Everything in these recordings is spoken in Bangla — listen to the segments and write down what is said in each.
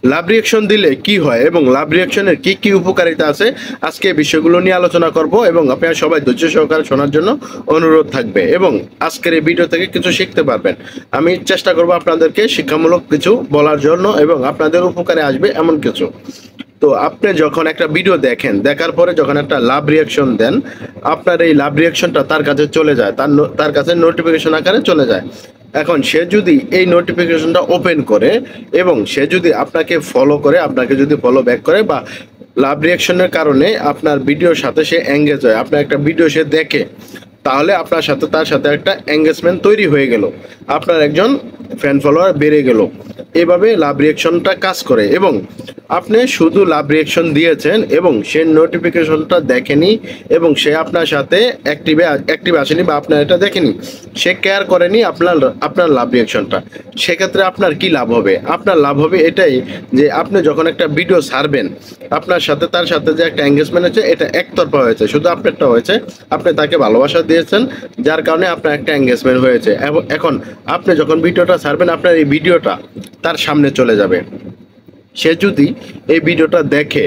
লাভ রিঅ্যাকশন দিলে কি হয় এবং লাভ রিঅ্যাকশনের কি কি উপকারিতা আছে, আজকে এই বিষয়গুলো নিয়ে আলোচনা করব এবং আপনারা সবাই ধৈর্য সহকারে শোনার জন্য অনুরোধ থাকবে এবং আজকের এই ভিডিও থেকে কিছু শিখতে পারবেন। আমি চেষ্টা করব আপনাদেরকে শিক্ষামূলক কিছু বলার জন্য এবং আপনাদের উপকারে আসবে এমন কিছু। তো আপনি যখন একটা ভিডিও দেখেন, দেখার পরে যখন একটা লাভ রিঅ্যাকশন দেন, আপনার এই লাভ রিঅ্যাকশনটা তার কাছে চলে যায়, তার কাছে নোটিফিকেশন আকারে চলে যায়। এখন সে যদি এই নোটিফিকেশনটা ওপেন করে এবং সে যদি আপনাকে ফলো করে, আপনাকে যদি ফলো ব্যাক করে বা লাভ রিঅ্যাকশনের কারণে আপনার ভিডিওর সাথে সে এঙ্গেজ হয়, আপনার একটা ভিডিও সে দেখে, তাহলে আপনার সাথে তার সাথে একটা এঙ্গেজমেন্ট তৈরি হয়ে গেল, আপনার একজন ফ্যান ফলোয়ার বেড়ে গেল। এভাবে লাভ রিঅ্যাকশনটা কাজ করে এবং আপনি শুধু লাভ রিঅ্যাকশন দিয়েছেন এবং সে নোটিফিকেশনটা দেখেনি এবং সে আপনার সাথে অ্যাক্টিভ আসেনি বা আপনার এটা দেখেনি, সে কেয়ার করেনি আপনার লাভ রিঅ্যাকশনটা। সেক্ষেত্রে আপনার কি লাভ হবে? আপনার লাভ হবে এটাই যে আপনি যখন একটা ভিডিও ছাড়বেন, আপনার সাথে তার সাথে যে একটা এঙ্গেজমেন্ট হয়েছে, এটা একতরফা হয়েছে, শুধু আপনারটা হয়েছে, আপনি তাকে ভালোবাসা দিয়েছেন, যার কারণে আপনার একটা এঙ্গেজমেন্ট হয়েছে। এখন আপনি যখন ভিডিওটা ছাড়বেন, আপনার এই ভিডিওটা তার সামনে চলে যাবে। সে যদি এই ভিডিওটা দেখে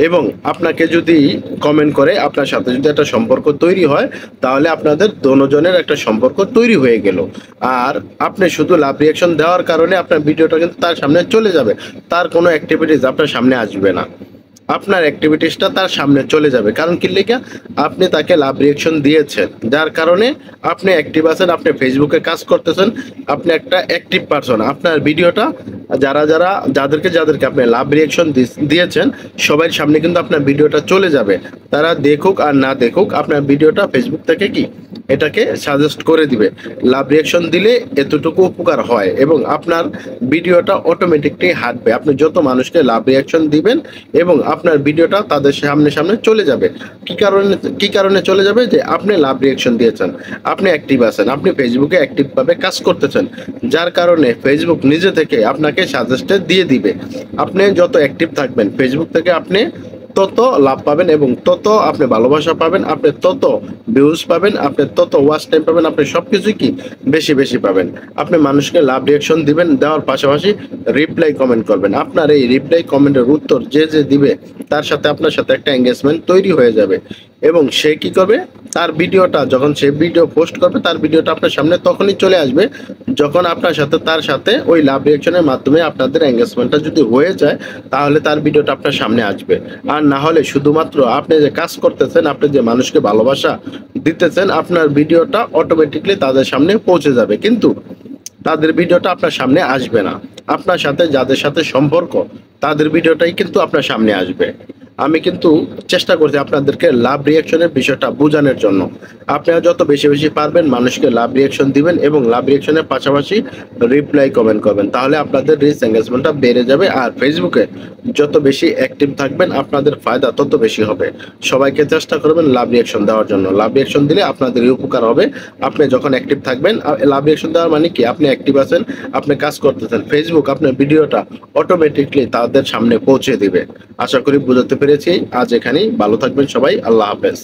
এবং আপনাকে যদি কমেন্ট করে, আপনার সাথে যদি একটা সম্পর্ক তৈরি হয়, তাহলে আপনাদের দুজনের একটা সম্পর্ক তৈরি হয়ে গেল। আর আপনি শুধু লাভ রিঅ্যাকশন দেওয়ার কারণে আপনার ভিডিওটা কিন্তু তার সামনে চলে যাবে, তার কোনো অ্যাক্টিভিটিস আপনার সামনে আসবে না, আপনার অ্যাক্টিভিটিসটা তার সামনে চলে যাবে। কারণ কি লেখা? আপনি তাকে লাভ রিঅ্যাকশন দিয়েছেন, যার কারণে আপনি অ্যাক্টিভ আছেন, আপনি ফেসবুকে কাজ করতেছেন, আপনি একটা অ্যাক্টিভ পারসন। আপনার ভিডিওটা যাদেরকে আপনি লাভ রিঅ্যাকশন দিয়েছেন, সবার সামনে কিন্তু আপনার ভিডিওটা চলে যাবে। তারা দেখুক আর না দেখুক, আপনার ভিডিওটা ফেসবুক থেকে কি এটাকে সাজেস্ট করে দিবে। লাভ রিঅ্যাকশন দিলে এতটুকু উপকার হয় এবং আপনার ভিডিওটা অটোমেটিকলি হাঁটবে। আপনি যত মানুষকে লাভ রিঅ্যাকশন দিবেন এবং আপনার ভিডিওটা তাদের সামনে চলে যাবে। কি কারণে চলে যাবে? যে আপনি লাভ রিঅ্যাকশন দিয়েছেন, আপনি অ্যাক্টিভ আছেন, আপনি ফেসবুকে অ্যাক্টিভভাবে কাজ করতেছেন, যার কারণে ফেসবুক নিজে থেকে আপনাকে সাজেস্টেড দিয়ে দিবে। আপনি যত অ্যাক্টিভ থাকবেন, ফেসবুক থেকে আপনি তত লাভ পাবেন এবং তত আপনি ভালোবাসা পাবেন, আপনি তত ভিউজ পাবেন, আপনি তত ওয়াচ টাইম পাবেন, আপনি সব কিছুই কি বেশি পাবেন। আপনি মানুষকে লাভ রিঅ্যাকশন দিবেন, দেওয়ার পাশাপাশি রিপ্লাই কমেন্ট করবেন। আপনার এই রিপ্লাই কমেন্টের উত্তর যে দিবে, তার সাথে আপনার সাথে একটা এঙ্গেজমেন্ট তৈরি হয়ে যাবে এবং সে কি করবে? তার ভিডিওটা যখন সে ভিডিও পোস্ট করবে, তার ভিডিওটা আপনার সামনে তখনই চলে আসবে যখন আপনার সাথে তার সাথে ওই লাভ রিঅ্যাকশনের মাধ্যমে আপনাদের এঙ্গেজমেন্টটা যদি হয়ে যায়, তাহলে তার ভিডিওটা আপনার সামনে আসবে। আর না হলে শুধুমাত্র আপনি যে কাজ করতেছেন, আপনি যে মানুষকে ভালোবাসা দিতেছেন, আপনার ভিডিওটা অটোমেটিকলি তাদের সামনে পৌঁছে যাবে, কিন্তু তাদের ভিডিওটা আপনার সামনে আসবে না। আপনার সাথে যাদের সাথে সম্পর্ক, তাদের ভিডিওটাই কিন্তু আপনার সামনে আসবে। আমি কিন্তু চেষ্টা করছি আপনাদেরকে লাভ রিঅ্যাকশনের বিষয়টা বোঝানোর জন্য। আপনারা যত বেশি পারবেন মানুষকে লাভ রিঅ্যাকশন দিবেন এবং লাভ রিঅ্যাকশনের পাশাপাশি রিপ্লাই কমেন্ট করবেন, তাহলে আপনাদের রিচ এঙ্গেজমেন্টটা বেড়ে যাবে। আর ফেসবুকে যত বেশি অ্যাক্টিভ থাকবেন, আপনাদের ফায়দা তত বেশি হবে। সবাইকে চেষ্টা করবেন লাভ রিঅ্যাকশন দেওয়ার জন্য। লাভ রিঅ্যাকশন দিলে আপনাদেরই উপকার হবে। আপনি যখন অ্যাক্টিভ থাকবেন, লাভ রিঅ্যাকশন দেওয়ার মানে কি? আপনি অ্যাক্টিভ আছেন, আপনি কাজ করতেছেন, ফেসবুক আপনার ভিডিওটা অটোমেটিকলি তাদের সামনে পৌঁছে দিবে। আশা করি বুঝাতে পেরেছি। আজ এখানেই। ভালো থাকবেন সবাই। আল্লাহ হাফেজ।